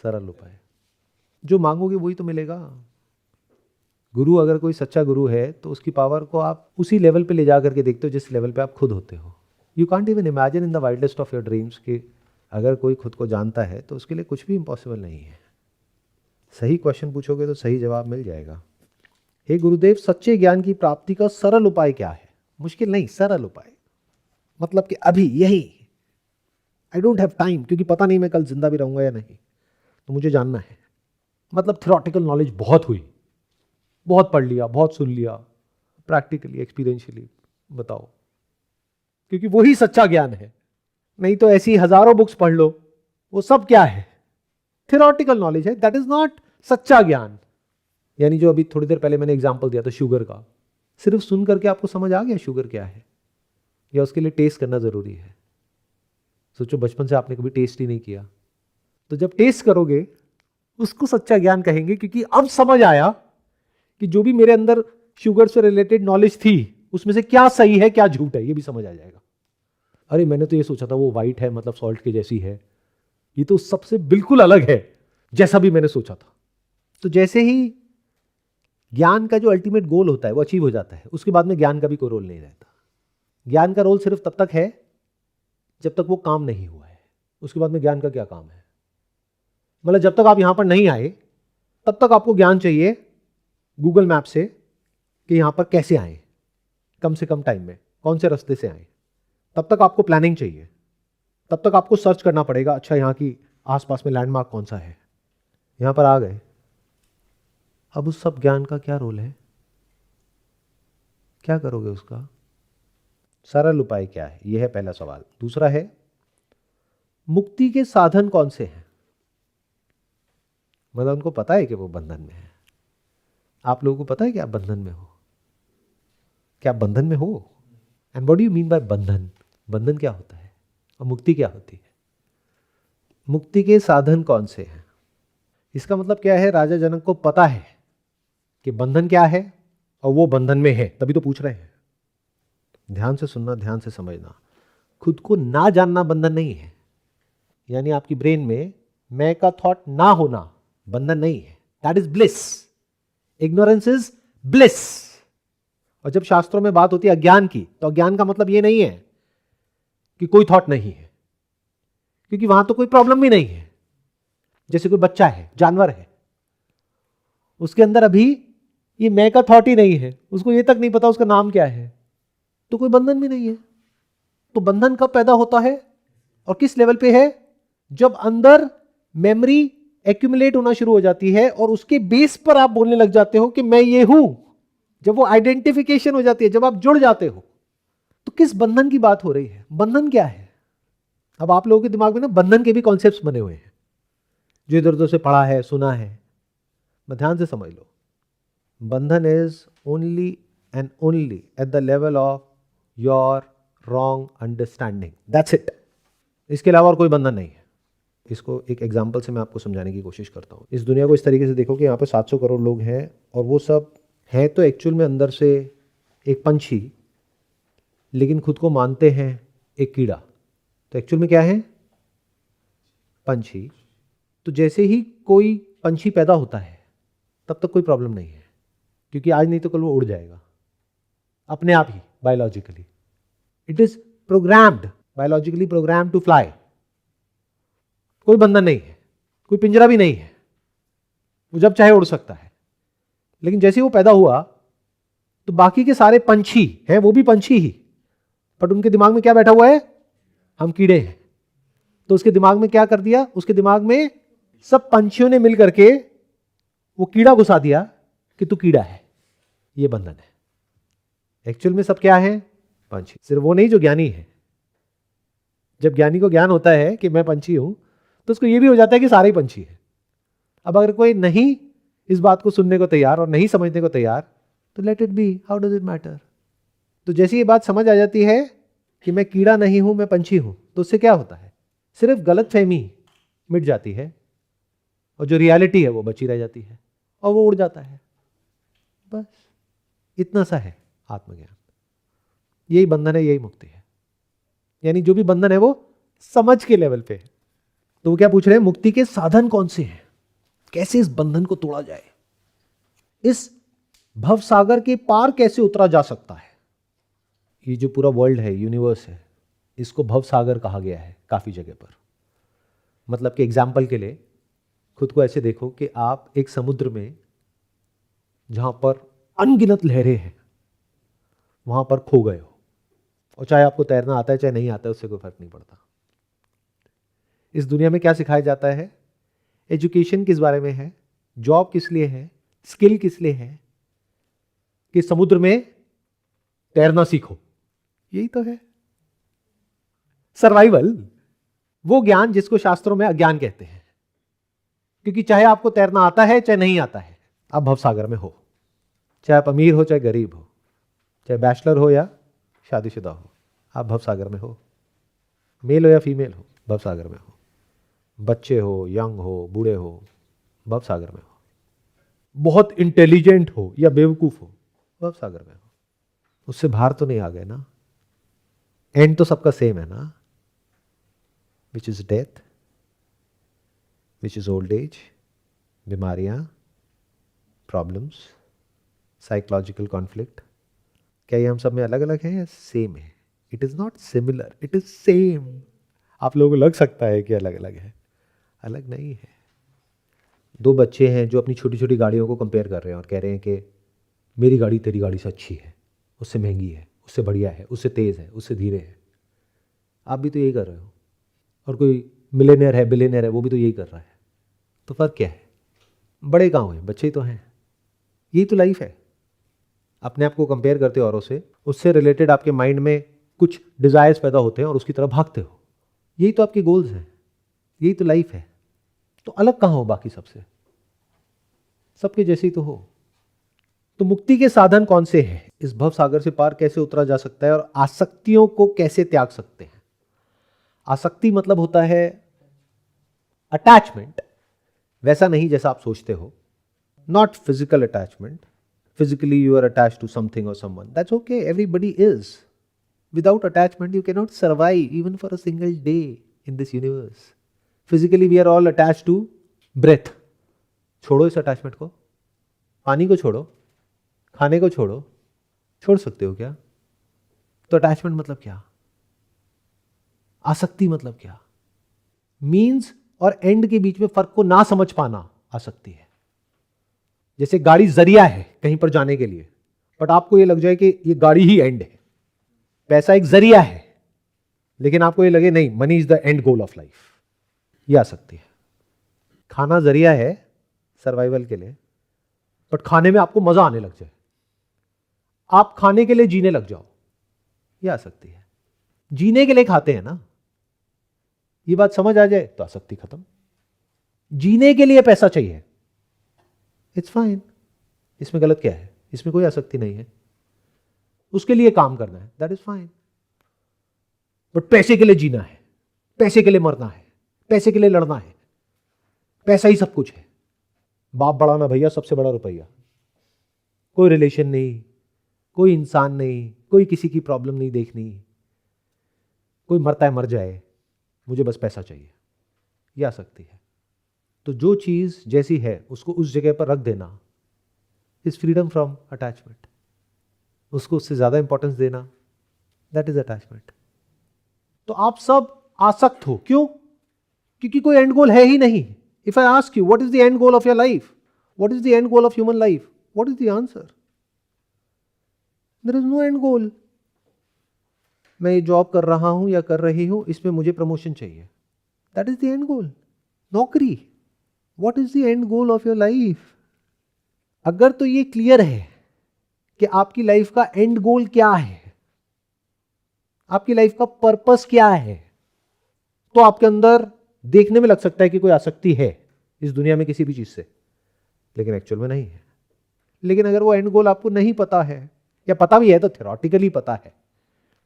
सरल उपाय। जो मांगोगे वही तो मिलेगा। गुरु अगर कोई सच्चा गुरु है तो उसकी पावर को आप उसी लेवल पे ले जा करके देखते हो जिस लेवल पे आप खुद होते हो। You can't even imagine in the wildest of your dreams कि अगर कोई खुद को जानता है तो उसके लिए कुछ भी इम्पॉसिबल नहीं है। सही क्वेश्चन पूछोगे तो सही जवाब मिल जाएगा। हे गुरुदेव, सच्चे ज्ञान की प्राप्ति का सरल उपाय क्या है? मुश्किल नहीं, सरल उपाय। मतलब कि अभी यही, आई डोंट हैव टाइम, क्योंकि पता नहीं मैं कल जिंदा भी रहूंगा या नहीं, तो मुझे जानना है। मतलब थ्योरेटिकल नॉलेज बहुत हुई, बहुत पढ़ लिया, बहुत सुन लिया, प्रैक्टिकली एक्सपीरियंशियली बताओ, क्योंकि वही सच्चा ज्ञान है। नहीं तो ऐसी हजारों बुक्स पढ़ लो, वो सब क्या है? थ्योरेटिकल नॉलेज है, दैट इज नॉट सच्चा ज्ञान। यानी जो अभी थोड़ी देर पहले मैंने एग्जांपल दिया था शुगर का, सिर्फ सुन करके आपको समझ आ गया शुगर क्या है, या उसके लिए टेस्ट करना जरूरी है? सोचो बचपन से आपने कभी टेस्ट ही नहीं किया, तो जब टेस्ट करोगे उसको सच्चा ज्ञान कहेंगे, क्योंकि अब समझ आया कि जो भी मेरे अंदर शुगर से रिलेटेड नॉलेज थी उसमें से क्या सही है क्या झूठ है, ये भी समझ आ जाएगा। अरे मैंने तो ये सोचा था वो वाइट है मतलब सॉल्ट के जैसी है, ये तो सबसे बिल्कुल अलग है जैसा भी मैंने सोचा था। तो जैसे ही ज्ञान का जो अल्टीमेट गोल होता है वो अचीव हो जाता है, उसके बाद में ज्ञान का भी कोई रोल नहीं रहता। ज्ञान का रोल सिर्फ तब तक है जब तक वो काम नहीं हुआ है, उसके बाद में ज्ञान का क्या काम है? मतलब जब तक आप यहां पर नहीं आए तब तक आपको ज्ञान चाहिए गूगल मैप से कि यहां पर कैसे आए, कम से कम टाइम में कौन से रास्ते से आए। तब तक आपको प्लानिंग चाहिए, तब तक आपको सर्च करना पड़ेगा, अच्छा यहाँ की आसपास में लैंडमार्क कौन सा है। यहां पर आ गए, अब उस सब ज्ञान का क्या रोल है, क्या करोगे उसका? सरल उपाय क्या है, यह है पहला सवाल। दूसरा है मुक्ति के साधन कौन से हैं? मतलब उनको पता है कि वो बंधन में है। आप लोगों को पता है कि आप बंधन में हो? क्या आप बंधन में हो? And what do you mean bye बंधन? बंधन क्या होता है और मुक्ति क्या होती है? मुक्ति के साधन कौन से हैं? इसका मतलब क्या है, राजा जनक को पता है कि बंधन क्या है और वो बंधन में है, तभी तो पूछ रहे हैं। ध्यान से सुनना, ध्यान से समझना। खुद को ना जानना बंधन नहीं है, यानी आपकी ब्रेन में मैं का थॉट ना होना बंधन नहीं है। That is bliss. Ignorance is bliss. और जब शास्त्रों में बात होती है अज्ञान की, तो अज्ञान का मतलब यह नहीं है कि कोई थॉट नहीं है, क्योंकि वहां तो कोई प्रॉब्लम भी नहीं है। जैसे कोई बच्चा है, जानवर है, उसके अंदर अभी ये मैं का थॉट ही नहीं है, उसको ये तक नहीं पता उसका नाम क्या है, तो कोई बंधन भी नहीं है। तो बंधन कब पैदा होता है और किस लेवल पे है? जब अंदर मेमोरी एक्यूमुलेट होना शुरू हो जाती है और उसके बेस पर आप बोलने लग जाते हो कि मैं ये हूं। जब वो आइडेंटिफिकेशन हो जाती है, जब आप जुड़ जाते हो, तो किस बंधन की बात हो रही है? बंधन क्या है? अब आप लोगों के दिमाग में ना बंधन के भी कॉन्सेप्ट्स बने हुए हैं, जो इधर उधर से पढ़ा है, सुना है। मैं ध्यान से समझ लो, बंधन is only and only eight the level of your wrong understanding, that's it. इसके अलावा और कोई बंधन नहीं है। इसको एक एग्जांपल से मैं आपको समझाने की कोशिश करता हूँ। इस दुनिया को इस तरीके से देखो कि यहाँ पे 700 करोड़ लोग हैं, और वो सब हैं तो एक्चुअल में अंदर से एक पंछी, लेकिन खुद को मानते हैं एक कीड़ा। तो एक्चुअल में क्या है? पंछी। तो जैसे ही कोई पंछी पैदा होता है तब तक कोई प्रॉब्लम नहीं है, क्योंकि आज नहीं तो कल वो उड़ जाएगा अपने आप ही, biologically. It is programmed, biologically program to fly. कोई बंधन नहीं है, कोई पिंजरा भी नहीं है, वो जब चाहे उड़ सकता है। लेकिन जैसे वो पैदा हुआ तो बाकी के सारे पंछी हैं, वो भी पंछी ही, बट उनके दिमाग में क्या बैठा हुआ है? हम कीड़े हैं। तो उसके दिमाग में क्या कर दिया? उसके दिमाग में सब पंछियों ने मिलकर के वो कीड़ा घुसा दिया कि तू कीड़ा है। ये बंधन है। एक्चुअल में सब क्या है? पंछी। सिर्फ वो नहीं जो ज्ञानी है। जब ज्ञानी को ज्ञान होता है कि मैं पंछी हूं, तो उसको ये भी हो जाता है कि सारे ही पंछी हैं। अब अगर कोई नहीं इस बात को सुनने को तैयार और नहीं समझने को तैयार, तो let it be, how does it matter. तो जैसे ये बात समझ आ जाती है कि मैं कीड़ा नहीं हूं, मैं पंछी हूं, तो उससे क्या होता है? सिर्फ गलतफहमी मिट जाती है और जो रियलिटी है वो बची रह जाती है और वो उड़ जाता है। बस इतना सा है आत्मज्ञान। यही बंधन है, यही मुक्ति है। यानी जो भी बंधन है वो समझ के लेवल पे है। तो वो क्या पूछ रहे हैं? मुक्ति के साधन कौन से हैं, कैसे इस बंधन को तोड़ा जाए, इस भव सागर के पार कैसे उतरा जा सकता है। ये जो पूरा वर्ल्ड है, यूनिवर्स है, इसको भव सागर कहा गया है काफी जगह पर। मतलब कि एग्जाम्पल के लिए खुद को ऐसे देखो कि आप एक समुद्र में, जहां पर अनगिनत लहरें हैं, वहां पर खो गए हो, और चाहे आपको तैरना आता है चाहे नहीं आता है, उससे कोई फर्क नहीं पड़ता। इस दुनिया में क्या सिखाया जाता है? एजुकेशन किस बारे में है, जॉब किस लिए है, स्किल किस लिए है? कि समुद्र में तैरना सीखो। यही तो है सर्वाइवल। वो ज्ञान जिसको शास्त्रों में अज्ञान कहते हैं, क्योंकि चाहे आपको तैरना आता है चाहे नहीं आता है, आप भवसागर में हो। चाहे आप अमीर हो चाहे गरीब हो, चाहे बैचलर हो या शादीशुदा हो, आप भवसागर में हो। मेल हो या फीमेल हो, भवसागर में हो। बच्चे हो, यंग हो, बूढ़े हो, भवसागर में हो। बहुत इंटेलिजेंट हो या बेवकूफ हो, भवसागर में हो। उससे बाहर तो नहीं आ गए ना। एंड तो सबका सेम है ना, which is death, which is old age, बीमारियां, प्रॉब्लम्स, साइकोलॉजिकल कॉन्फ्लिक्ट। क्या ये हम सब में अलग अलग है या सेम है? It is not similar, it is same. आप लोगों को लग सकता है कि अलग अलग है, अलग नहीं है। दो बच्चे हैं जो अपनी छोटी छोटी गाड़ियों को कंपेयर कर रहे हैं और कह रहे हैं कि मेरी गाड़ी तेरी गाड़ी से अच्छी है, उससे महंगी है, उससे बढ़िया है, उससे तेज़ है, उससे धीरे है। आप भी तो यही कर रहे हो। और कोई मिलेनियर है, बिलियनियर है, वो भी तो यही कर रहा है। तो फ़र्क क्या है? बड़े गाँव हैं, बच्चे ही तो हैं। यही तो लाइफ है। अपने आप को कंपेयर करते हो औरों से, उससे रिलेटेड आपके माइंड में कुछ डिज़ायर्स पैदा होते हैं और उसकी तरफ भागते हो। यही तो आपके गोल्स हैं, यही तो लाइफ है। तो अलग कहाँ हो बाकी सबसे? सबके जैसे ही तो हो। तो मुक्ति के साधन कौन से हैं? इस भव सागर से पार कैसे उतरा जा सकता है और आसक्तियों को कैसे त्याग सकते हैं? आसक्ति मतलब होता है अटैचमेंट, वैसा नहीं जैसा आप सोचते हो। Not physical attachment. Physically you are attached to something or someone. That's okay. Everybody is. Without attachment, you cannot survive even for a single day in this universe. Physically, we are all attached to breath. छोड़ो इस attachment को। पानी को छोड़ो, खाने को छोड़ो, छोड़ सकते हो क्या? तो अटैचमेंट मतलब क्या? आसक्ति मतलब क्या? मीन्स और एंड के बीच में फर्क को ना समझ पाना आसक्ति है। जैसे गाड़ी जरिया है कहीं पर जाने के लिए, बट आपको ये लग जाए कि ये गाड़ी ही एंड है। पैसा एक जरिया है, लेकिन आपको ये लगे नहीं, money is the end goal of life. ये आ सकती है। खाना जरिया है सर्वाइवल के लिए, बट खाने में आपको मजा आने लग जाए, आप खाने के लिए जीने लग जाओ। ये आ सकती है। जीने के लिए खाते हैं ना, ये बात समझ आ जाए तो आसक्ति खत्म। जीने के लिए पैसा चाहिए, इट्स फाइन, इसमें गलत क्या है? इसमें कोई आसक्ति नहीं है। उसके लिए काम करना है, दैट इज फाइन। बट पैसे के लिए जीना है, पैसे के लिए मरना है, पैसे के लिए लड़ना है, पैसा ही सब कुछ है। बाप बड़ा ना भैया, सबसे बड़ा रुपया। कोई रिलेशन नहीं, कोई इंसान नहीं, कोई किसी की प्रॉब्लम नहीं देखनी, कोई मरता है मर जाए, मुझे बस पैसा चाहिए। यह आ सकती है। तो जो चीज जैसी है उसको उस जगह पर रख देना इज फ्रीडम फ्रॉम अटैचमेंट। उसको उससे ज्यादा इंपॉर्टेंस देना, दैट इज अटैचमेंट। तो आप सब आसक्त हो, क्यों? क्योंकि कोई एंड गोल है ही नहीं। If I ask you what is the end goal of your life, what is the end goal of human life, what is the answer? There is no end goal. मैं ये जॉब कर रहा हूं या कर रही हूं, इसमें मुझे प्रमोशन चाहिए, दैट इज द एंड गोल। नौकरी, what is the end goal of your life? अगर तो ये क्लियर है कि आपकी लाइफ का एंड गोल क्या है, आपकी लाइफ का पर्पस क्या है, तो आपके अंदर देखने में लग सकता है कि कोई आसक्ति है इस दुनिया में किसी भी चीज से, लेकिन एक्चुअल में नहीं है। लेकिन अगर वो एंड गोल आपको नहीं पता है, या पता भी है तो थ्योरेटिकली पता है,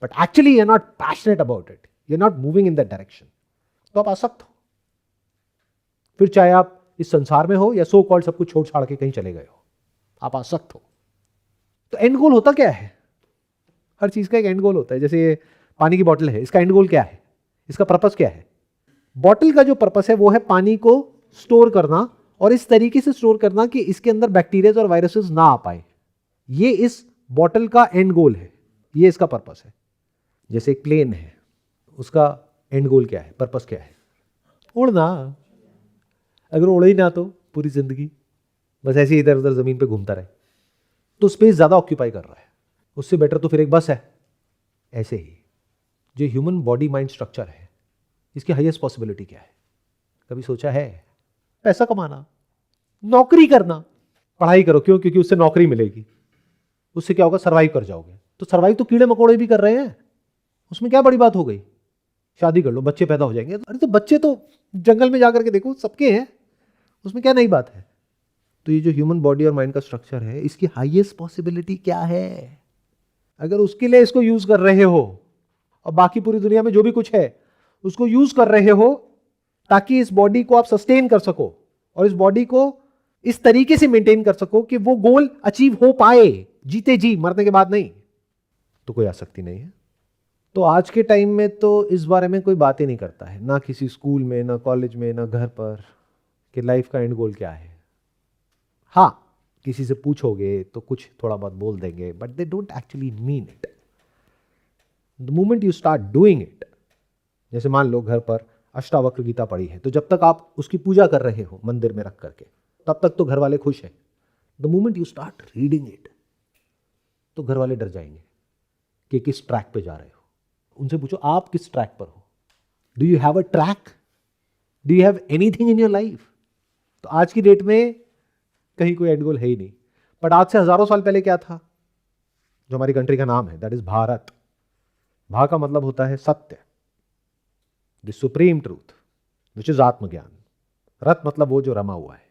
but actually you are not passionate about it, you are not moving in that direction, तो आप आसक्त हो। फिर चाहे आप इस संसार में हो या सो कॉल्ड सब कुछ छोड़ छाड़ के कहीं चले गए हो, आप आसक्त हो। तो एंड गोल होता क्या है? हर चीज का एक एंड गोल होता है। जैसे ये पानी की बोतल है, इसका एंड गोल क्या है? इसका पर्पस क्या है? बॉटल का जो पर्पस है वो है पानी को स्टोर करना, और इस तरीके से स्टोर करना कि इसके अंदर बैक्टीरिया और वायरसेस ना आ पाए। ये इस बॉटल का एंड गोल है, ये इसका पर्पस है। जैसे एक प्लेन है, उसका एंड गोल क्या है, पर्पस क्या है? उड़ना। अगर उड़े ही ना तो पूरी जिंदगी बस ऐसे ही इधर उधर जमीन पे घूमता रहे, तो स्पेस ज्यादा ऑक्यूपाई कर रहा है। उससे बेटर तो फिर एक बस है। ऐसे ही जो ह्यूमन बॉडी माइंड स्ट्रक्चर है, इसकी हाईएस्ट पॉसिबिलिटी क्या है? कभी सोचा है? पैसा कमाना, नौकरी करना। पढ़ाई करो, क्यों? क्योंकि उससे नौकरी मिलेगी, उससे क्या होगा, सर्वाइव कर जाओगे। तो सर्वाइव तो कीड़े मकोड़े भी कर रहे हैं, उसमें क्या बड़ी बात हो गई? शादी कर लो, बच्चे पैदा हो जाएंगे। अरे तो बच्चे तो जंगल में जाकर के देखो, सबके हैं, उसमें क्या नई बात है? तो ये जो ह्यूमन बॉडी और माइंड का स्ट्रक्चर है, इसकी हाईएस्ट पॉसिबिलिटी क्या है? अगर उसके लिए इसको यूज कर रहे हो और बाकी पूरी दुनिया में जो भी कुछ है उसको यूज कर रहे हो ताकि इस बॉडी को आप सस्टेन कर सको और इस बॉडी को इस तरीके से मेंटेन कर सको कि वो गोल अचीव हो पाए, जीते जी, मरने के बाद नहीं, तो कोई आसक्ति नहीं है। तो आज के टाइम में तो इस बारे में कोई बात ही नहीं करता है, ना किसी स्कूल में, ना कॉलेज में, ना घर पर, कि लाइफ का एंड गोल क्या है। हाँ, किसी से पूछोगे तो कुछ थोड़ा बहुत बोल देंगे, but they don't actually mean it. The moment you start doing it, जैसे मान लो घर पर अष्टावक्र गीता पढ़ी है, तो जब तक आप उसकी पूजा कर रहे हो मंदिर में रख करके, तब तक तो घर वाले खुश हैं। The moment you start reading it, तो घर वाले डर जाएंगे कि किस ट्रैक पे जा रहे हो। उनसे पूछो आप किस ट्रैक पर हो, do you have a track, do you have anything in your life. तो आज की डेट में कहीं कोई एंड गोल है ही नहीं। बट आज से हजारों साल पहले क्या था, जो हमारी कंट्री का नाम है, दैट इज भारत। भा का मतलब होता है सत्य, the supreme truth which is आत्मज्ञान। रत मतलब वो जो रमा हुआ है,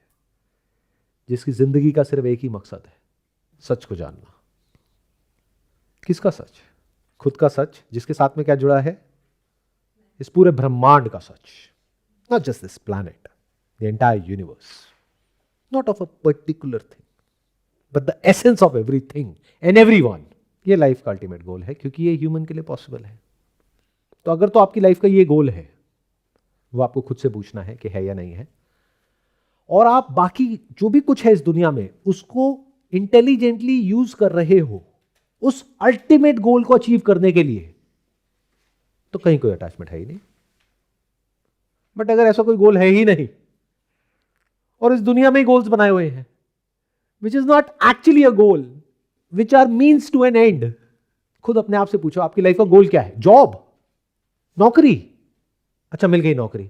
जिसकी जिंदगी का सिर्फ एक ही मकसद है, सच को जानना। किसका सच? खुद का सच, जिसके साथ में क्या जुड़ा है, इस पूरे ब्रह्मांड का सच, not just this planet, the entire universe, not of a particular thing but the essence of everything and everyone. ये लाइफ का अल्टीमेट गोल है, क्योंकि ये ह्यूमन के लिए पॉसिबल है। तो अगर तो आपकी लाइफ का ये गोल है, वो आपको खुद से पूछना है कि है या नहीं है, और आप बाकी जो भी कुछ है इस दुनिया में उसको इंटेलिजेंटली यूज कर रहे हो उस अल्टीमेट गोल को अचीव करने के लिए, तो कहीं कोई अटैचमेंट है ही नहीं। बट अगर ऐसा कोई गोल है ही नहीं और इस दुनिया में ही गोल्स बनाए हुए हैं which is not actually a goal, which are means to an end, खुद अपने आप से पूछो आपकी लाइफ का गोल क्या है? जॉब, नौकरी, अच्छा मिल गई नौकरी,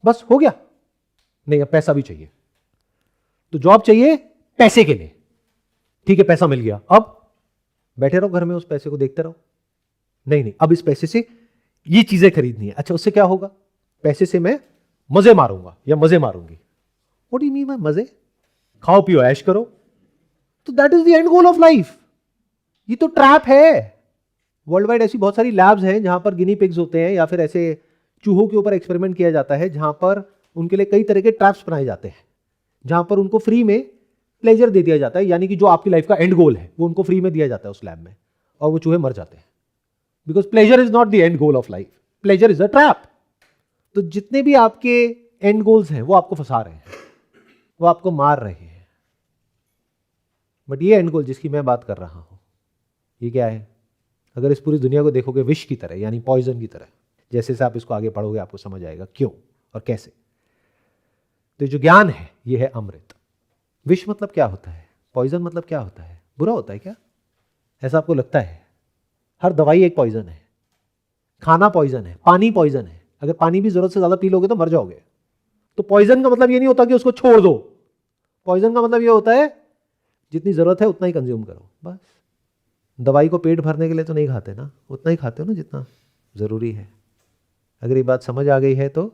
बस हो गया? नहीं, अब पैसा भी चाहिए। तो जॉब चाहिए पैसे के लिए, ठीक है, पैसा मिल गया, अब बैठे रहो घर में उस पैसे को देखते रहो? नहीं नहीं, अब इस पैसे से ये चीजें खरीदनी है। अच्छा, उससे क्या होगा? पैसे से मैं मजे मारूंगा या मजे मारूंगी। What do you mean by मजे? खाओ पियो ऐश करो। तो that is the end goal of life. ये तो ट्रैप है। वर्ल्ड वाइड ऐसी बहुत सारी लैब्स हैं जहां पर गिनी पिग्स होते हैं या फिर ऐसे चूहों के ऊपर एक्सपेरिमेंट किया जाता है, जहां पर उनके लिए कई तरह के ट्रैप्स बनाए जाते हैं, जहां पर उनको फ्री में प्लेजर दे दिया जाता है, यानी कि जो आपकी लाइफ का एंड गोल है वो उनको फ्री में दिया जाता है उस लैब में, और वो चूहे मर जाते हैं। Because pleasure is not the end goal of life, pleasure is a trap. तो जितने भी आपके एंड गोल्स हैं वो आपको फंसा रहे हैं, वो आपको मार रहे हैं। बट ये एंड गोल जिसकी मैं बात कर रहा हूं, ये क्या है? अगर इस पूरी दुनिया को देखोगे विष की तरह, यानी पॉइजन की तरह, जैसे से आप इसको आगे पढ़ोगे आपको समझ आएगा क्यों और कैसे। तो जो ज्ञान है ये है अमृत। विष मतलब क्या होता है? पॉइजन मतलब क्या होता है? बुरा होता है क्या? ऐसा आपको लगता है? हर दवाई एक पॉइजन है, खाना पॉइजन है, पानी पॉइजन है। अगर पानी भी जरूरत से ज्यादा पी लोगे तो मर जाओगे। तो पॉइजन का मतलब ये नहीं होता कि उसको छोड़ दो। पॉइजन का मतलब ये होता है जितनी जरूरत है उतना ही कंज्यूम करो, बस। दवाई को पेट भरने के लिए तो नहीं खाते ना, उतना ही खाते हो ना जितना जरूरी है। अगर ये बात समझ आ गई है तो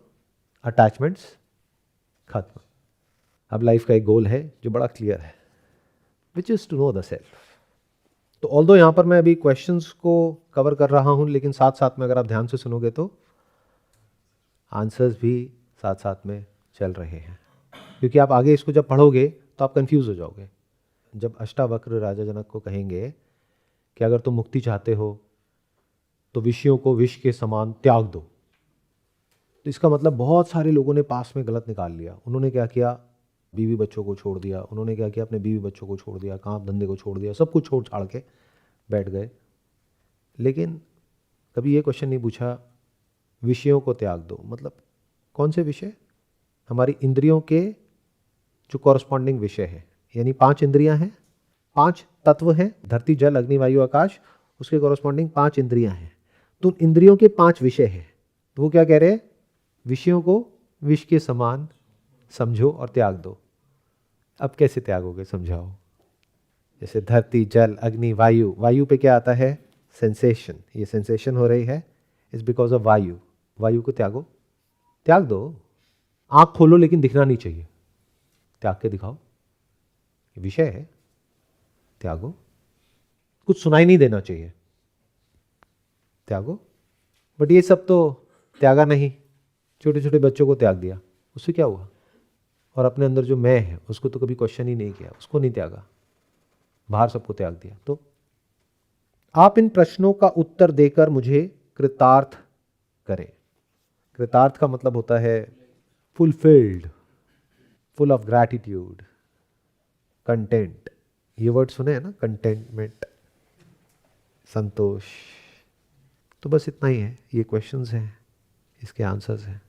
अटैचमेंट्स खत्म। अब लाइफ का एक गोल है जो बड़ा क्लियर है, which is to know the self. तो ऑल्दो यहाँ पर मैं अभी क्वेश्चंस को कवर कर रहा हूँ, लेकिन साथ साथ में अगर आप ध्यान से सुनोगे तो आंसर्स भी साथ साथ में चल रहे हैं, क्योंकि आप आगे इसको जब पढ़ोगे तो आप कंफ्यूज हो जाओगे। जब अष्टावक्र राजा जनक को कहेंगे कि अगर तुम मुक्ति चाहते हो तो विषयों को विष के समान त्याग दो, तो इसका मतलब बहुत सारे लोगों ने पास में गलत निकाल लिया। उन्होंने क्या किया? बीवी बच्चों को छोड़ दिया। उन्होंने क्या किया? अपने बीवी बच्चों को छोड़ दिया, काम धंधे को छोड़ दिया, सब कुछ छोड़ छाड़ के बैठ गए। लेकिन कभी ये क्वेश्चन नहीं पूछा विषयों को त्याग दो मतलब कौन से विषय? हमारी इंद्रियों के जो कॉरस्पॉन्डिंग विषय है, यानी 5 इंद्रियां हैं, 5 तत्व हैं, धरती जल अग्नि वायु आकाश, उसके कॉरस्पॉन्डिंग 5 इंद्रियां हैं। तो इंद्रियों के 5 विषय हैं। तो वो क्या कह रहे हैं? विषयों को विष के समान समझो और त्याग दो। अब कैसे त्यागोगे? समझाओ। जैसे धरती जल अग्नि वायु, वायु पे क्या आता है? सेंसेशन। ये सेंसेशन हो रही है इज बिकॉज ऑफ वायु। वायु को त्यागो, त्याग दो। आंख खोलो लेकिन दिखना नहीं चाहिए, त्याग के दिखाओ। ये विषय है, त्यागो। कुछ सुनाई नहीं देना चाहिए, त्यागो। बट ये सब तो त्यागा नहीं, छोटे छोटे बच्चों को त्याग दिया, उससे क्या हुआ? और अपने अंदर जो मैं है उसको तो कभी क्वेश्चन ही नहीं किया, उसको नहीं त्यागा, बाहर सबको त्याग दिया। तो आप इन प्रश्नों का उत्तर देकर मुझे कृतार्थ करें। कृतार्थ का मतलब होता है fulfilled, full of gratitude, content. ये वर्ड सुने हैं ना, कंटेंटमेंट, संतोष। तो बस इतना ही है, ये क्वेश्चंस हैं, इसके आंसर्स हैं।